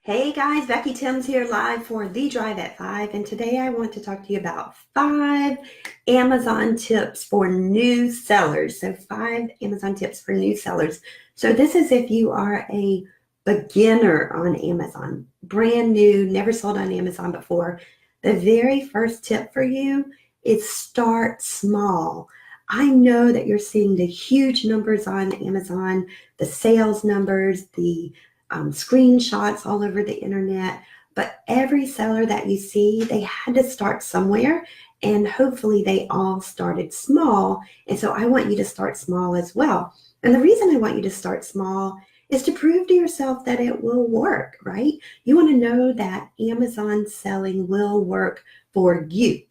Hey guys, Becky Thames here live for The Drive at 5, and today I want to talk to you about 5 Amazon tips for new sellers. So 5 Amazon tips for new sellers. So this is if you are a beginner on Amazon, brand new, never sold on Amazon before. The very first tip for you is start small. I know that you're seeing the huge numbers on Amazon, the sales numbers, the screenshots all over the internet. But every seller that you see, they had to start somewhere, and hopefully they all started small. And so I want you to start small as well. And the reason I want you to start small is to prove to yourself that it will work, right? You want to know that Amazon selling will work for you.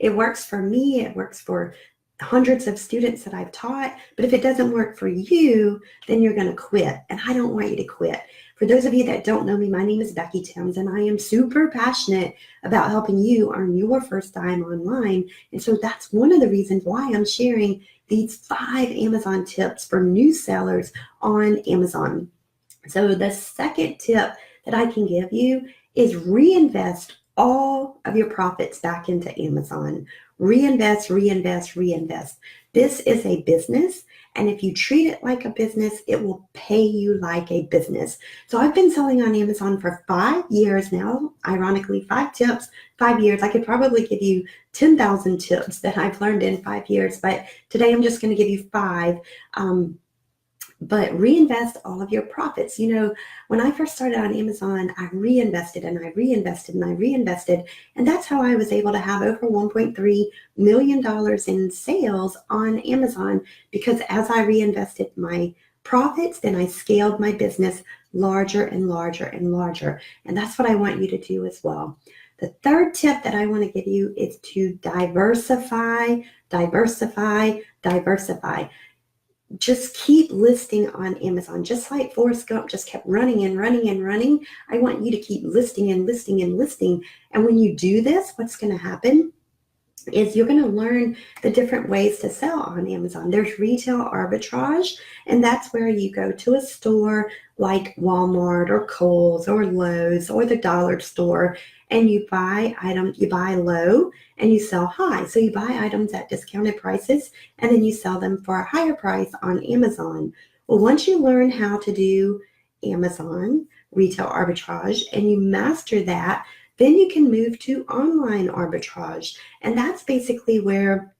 It works for me, it works for hundreds of students that I've taught, but if it doesn't work for you, then you're going to quit. And I don't want you to quit. For those of you that don't know me, my name is Becky Thames, and I am super passionate about helping you earn your first dime online. And so that's one of the reasons why I'm sharing these 5 Amazon tips for new sellers on Amazon. So the second tip that I can give you is reinvest all of your profits back into Amazon. Reinvest, reinvest, reinvest. This is a business, and if you treat it like a business, it will pay you like a business. So I've been selling on Amazon for 5 years now. Ironically, 5 tips, 5 years. I could probably give you 10,000 tips that I've learned in 5 years, but today I'm just going to give you 5. But reinvest all of your profits. You know, when I first started on Amazon, I reinvested and I reinvested and I reinvested. And that's how I was able to have over $1.3 million in sales on Amazon, because as I reinvested my profits, then I scaled my business larger and larger and larger. And that's what I want you to do as well. The third tip that I want to give you is to diversify, diversify, diversify. Just keep listing on Amazon. Just like Forrest Gump just kept running and running and running, I want you to keep listing and listing and listing. And when you do this, what's going to happen is you're going to learn the different ways to sell on Amazon. There's retail arbitrage, and that's where you go to a store like Walmart or Kohl's or Lowe's or the dollar store, and you buy low and you sell high. So you buy items at discounted prices and then you sell them for a higher price on Amazon. Well, once you learn how to do Amazon retail arbitrage and you master that, then you can move to online arbitrage. And that's basically where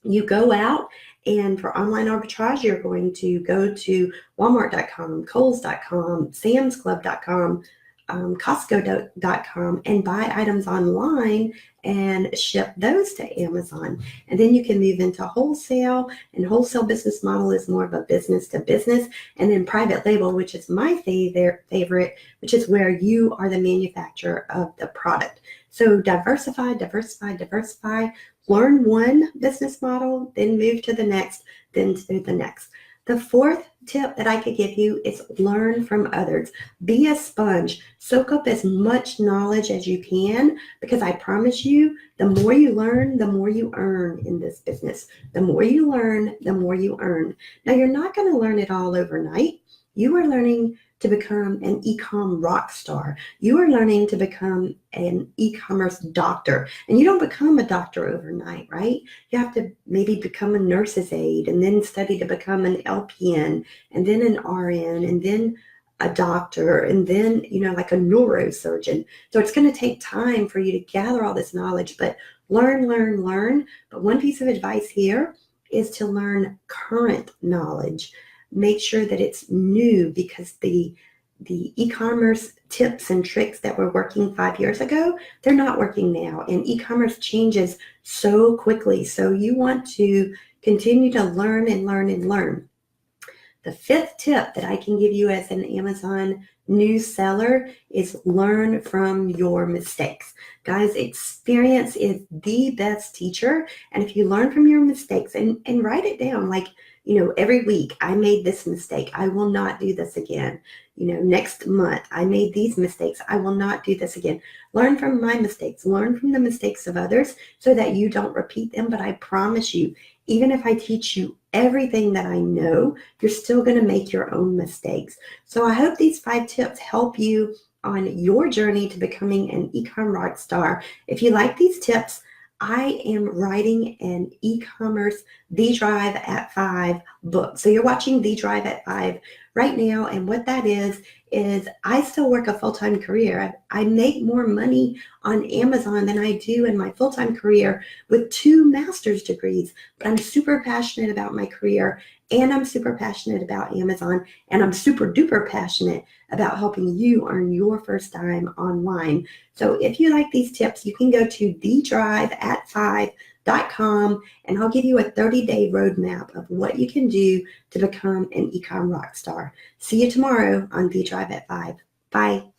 you go out, and for online arbitrage, you're going to go to walmart.com, kohls.com, samsclub.com, Costco.com, and buy items online and ship those to Amazon. And then you can move into wholesale, and wholesale business model is more of a business to business. And then private label, which is my favorite, which is where you are the manufacturer of the product. So diversify, diversify, diversify. Learn one business model, then move to the next, then to the next. The fourth tip that I could give you is learn from others. Be a sponge. Soak up as much knowledge as you can, because I promise you, the more you learn, the more you earn in this business. The more you learn, the more you earn. Now, you're not going to learn it all overnight. You are learning to become an ecomm rock star. You are learning to become an e-commerce doctor. And you don't become a doctor overnight, right? You have to maybe become a nurse's aide and then study to become an LPN and then an RN and then a doctor and then, like a neurosurgeon. So it's going to take time for you to gather all this knowledge, but learn, learn, learn. But one piece of advice here is to learn current knowledge. Make sure that it's new, because the e-commerce tips and tricks that were working 5 years ago, they're not working now. And e-commerce changes so quickly. So you want to continue to learn and learn and learn. The fifth tip that I can give you as an Amazon new seller is learn from your mistakes. Guys, experience is the best teacher. And if you learn from your mistakes and write it down, like, every week I made this mistake, I will not do this again. Next month I made these mistakes, I will not do this again. Learn from my mistakes, learn from the mistakes of others so that you don't repeat them. But I promise you, even if I teach you everything that I know, you're still going to make your own mistakes. So I hope these 5 tips help you on your journey to becoming an ecom rock star. If you like these tips, I am writing an e-commerce The Drive at 5 book. So you're watching The Drive at 5 right now, and what that is I still work a full-time career. I make more money on Amazon than I do in my full-time career with 2 master's degrees, but I'm super passionate about my career, and I'm super passionate about Amazon, and I'm super duper passionate about helping you earn your first dime online. So if you like these tips, you can go to thedriveat5.com, and I'll give you a 30-day roadmap of what you can do to become an ecom rock star. See you tomorrow on The Drive at 5. Bye.